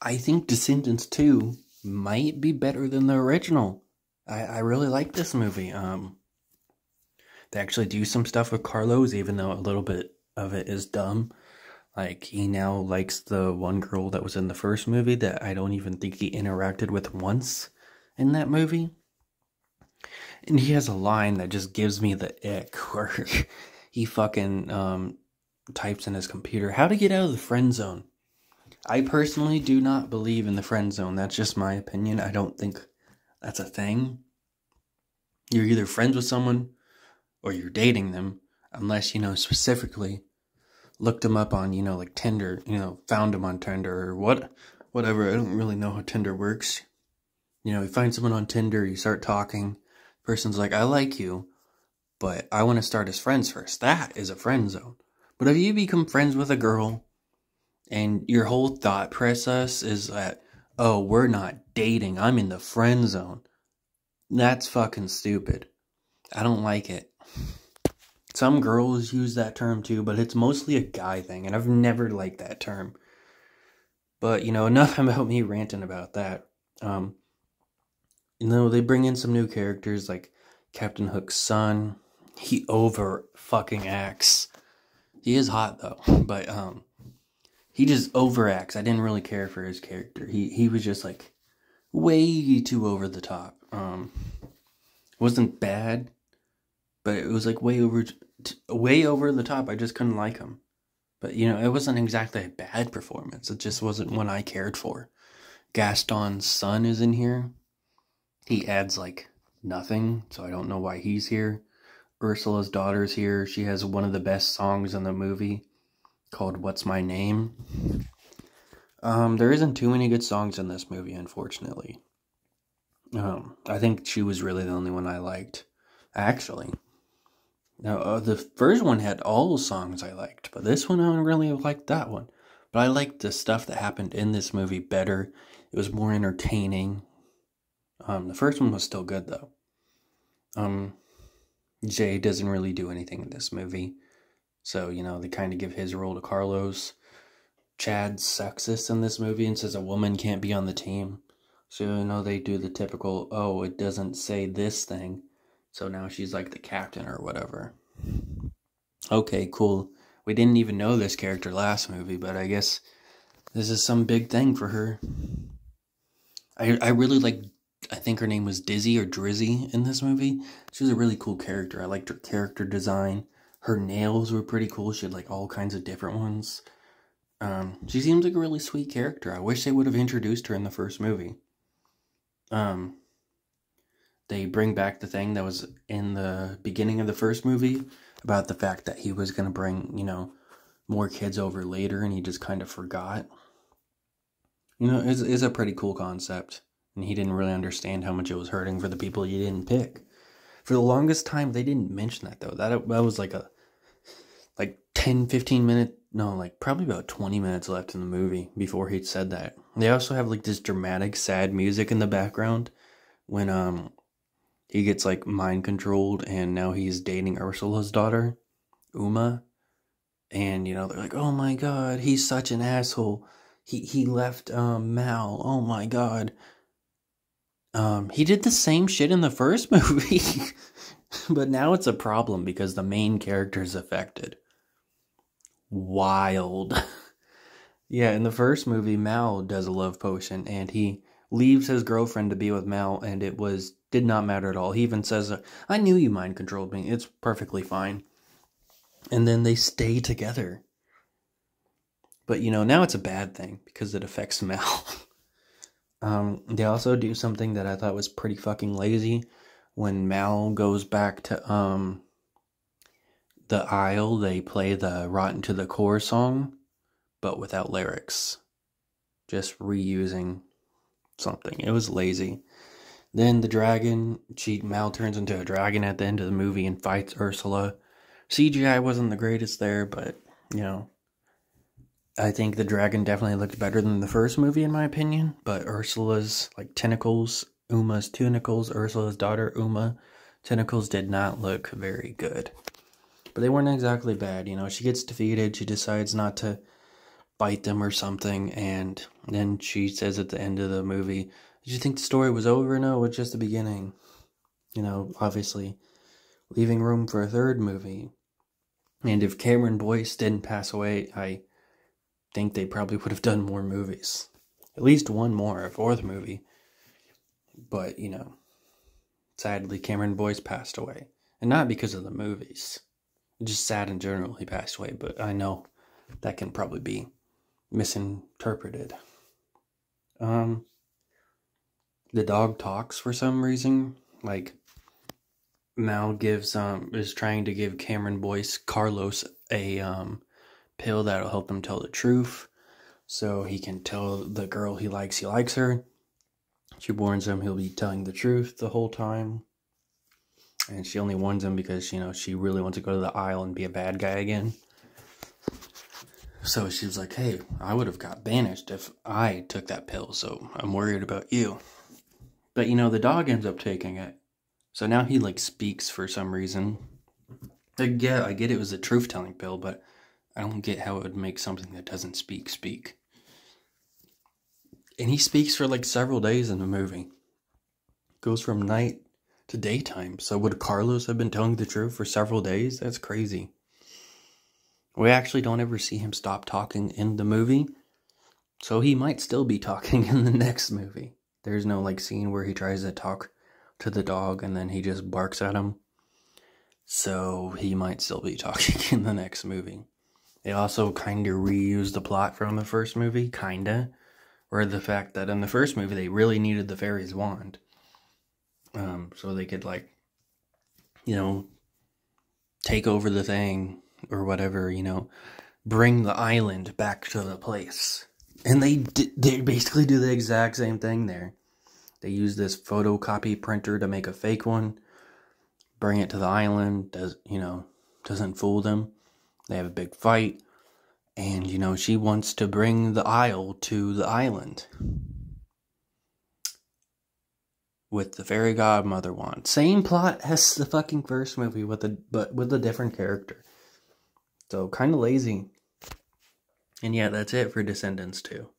I think Descendants 2 might be better than the original. I really like this movie. They actually do some stuff with Carlos, even though a little bit of it is dumb. Like, he now likes the one girl that was in the first movie that I don't even think he interacted with once in that movie. And he has a line that just gives me the ick, where he fucking types in his computer, how to get out of the friend zone. I personally do not believe in the friend zone. That's just my opinion. I don't think that's a thing. You're either friends with someone or you're dating them, unless, specifically looked them up on, like Tinder, found them on Tinder or whatever. I don't really know how Tinder works. You find someone on Tinder, you start talking, the person's like, I like you, but I want to start as friends first. That is a friend zone. But if you become friends with a girl and your whole thought process is that, oh, we're not dating, I'm in the friend zone, that's fucking stupid. I don't like it. Some girls use that term too, but it's mostly a guy thing, and I've never liked that term. But, enough about me ranting about that. They bring in some new characters, like Captain Hook's son. He over fucking acts. He is hot, though, but, he just overacts. I didn't really care for his character. He was just, like, way too over the top. Wasn't bad, but it was, like, way over the top. I just couldn't like him. But, it wasn't exactly a bad performance. It just wasn't one I cared for. Gaston's son is in here. He adds, like, nothing, so I don't know why he's here. Ursula's daughter's here. She has one of the best songs in the movie, called What's My Name. There isn't too many good songs in this movie, unfortunately. I think she was really the only one I liked, actually. Now, the first one had all the songs I liked, but this one I don't really like that one. But I liked the stuff that happened in this movie better. It was more entertaining. The first one was still good, though. Jay doesn't really do anything in this movie. So, they kind of give his role to Carlos. Chad's sexist in this movie and says a woman can't be on the team. So, they do the typical, oh, it doesn't say this thing, so now she's like the captain or whatever. Okay, cool. We didn't even know this character last movie, but I guess this is some big thing for her. I really like, I think her name was Dizzy or Drizzy in this movie. She was a really cool character. I liked her character design. Her nails were pretty cool. She had like all kinds of different ones. She seems like a really sweet character. I wish they would have introduced her in the first movie. They bring back the thing that was in the beginning of the first movie about the fact that he was going to bring, more kids over later, and he just kind of forgot. It's a pretty cool concept, and he didn't really understand how much it was hurting for the people he didn't pick. For the longest time, they didn't mention that, though. That was like 10, 15 minute, no, like probably about 20 minutes left in the movie before he'd said that. They also have like this dramatic, sad music in the background when he gets like mind controlled, and now he's dating Ursula's daughter, Uma. And they're like, oh my god, he's such an asshole. He left Mal. Oh my god. He did the same shit in the first movie. But now it's a problem because the main character is affected. Wild. Yeah, in the first movie, Mal does a love potion, and he leaves his girlfriend to be with Mal, and it did not matter at all. He even says, I knew you mind controlled me. It's perfectly fine. And then they stay together. But, now it's a bad thing because it affects Mal. They also do something that I thought was pretty fucking lazy. When Mal goes back to the Isle, they play the Rotten to the Core song, but without lyrics. Just reusing something. It was lazy. Then the dragon, Mal turns into a dragon at the end of the movie and fights Ursula. CGI wasn't the greatest there, but, I think the dragon definitely looked better than the first movie, in my opinion. But Ursula's, tentacles, Uma's tentacles, Ursula's daughter, Uma, tentacles did not look very good. But they weren't exactly bad, she gets defeated, she decides not to bite them or something, and then she says at the end of the movie, did you think the story was over? No, it's just the beginning. You know, obviously leaving room for a third movie. And if Cameron Boyce didn't pass away, I think they probably would have done more movies. At least one more, a fourth movie. But, you know, sadly, Cameron Boyce passed away. And not because of the movies. Just sad in general he passed away. But I know that can probably be misinterpreted. The dog talks for some reason. Like, Mal is trying to give Cameron Boyce, Carlos, a pill that'll help him tell the truth. So he can tell the girl he likes her. She warns him he'll be telling the truth the whole time. And she only warns him because, you know, she really wants to go to the aisle and be a bad guy again. So she was like, hey, I would have got banished if I took that pill, so I'm worried about you. But, you know, the dog ends up taking it. So now he, like, speaks for some reason. I get it was a truth-telling pill, but I don't get how it would make something that doesn't speak. And he speaks for, like, several days in the movie. Goes from night to daytime. So would Carlos have been telling the truth for several days? That's crazy. We actually don't ever see him stop talking in the movie. So he might still be talking in the next movie. There's no, like, scene where he tries to talk to the dog and then he just barks at him. So he might still be talking in the next movie. They also kind of reused the plot from the first movie, kinda. Or the fact that in the first movie they really needed the fairy's wand. So they could, like, you know, take over the thing or whatever, you know, bring the island back to the place. And they basically do the exact same thing there. They use this photocopy printer to make a fake one, bring it to the island, doesn't fool them. They have a big fight, and, you know, she wants to bring the isle to the island with the fairy godmother wand. Same plot as the fucking first movie, but with a different character. So, kind of lazy. And yeah, that's it for Descendants 2.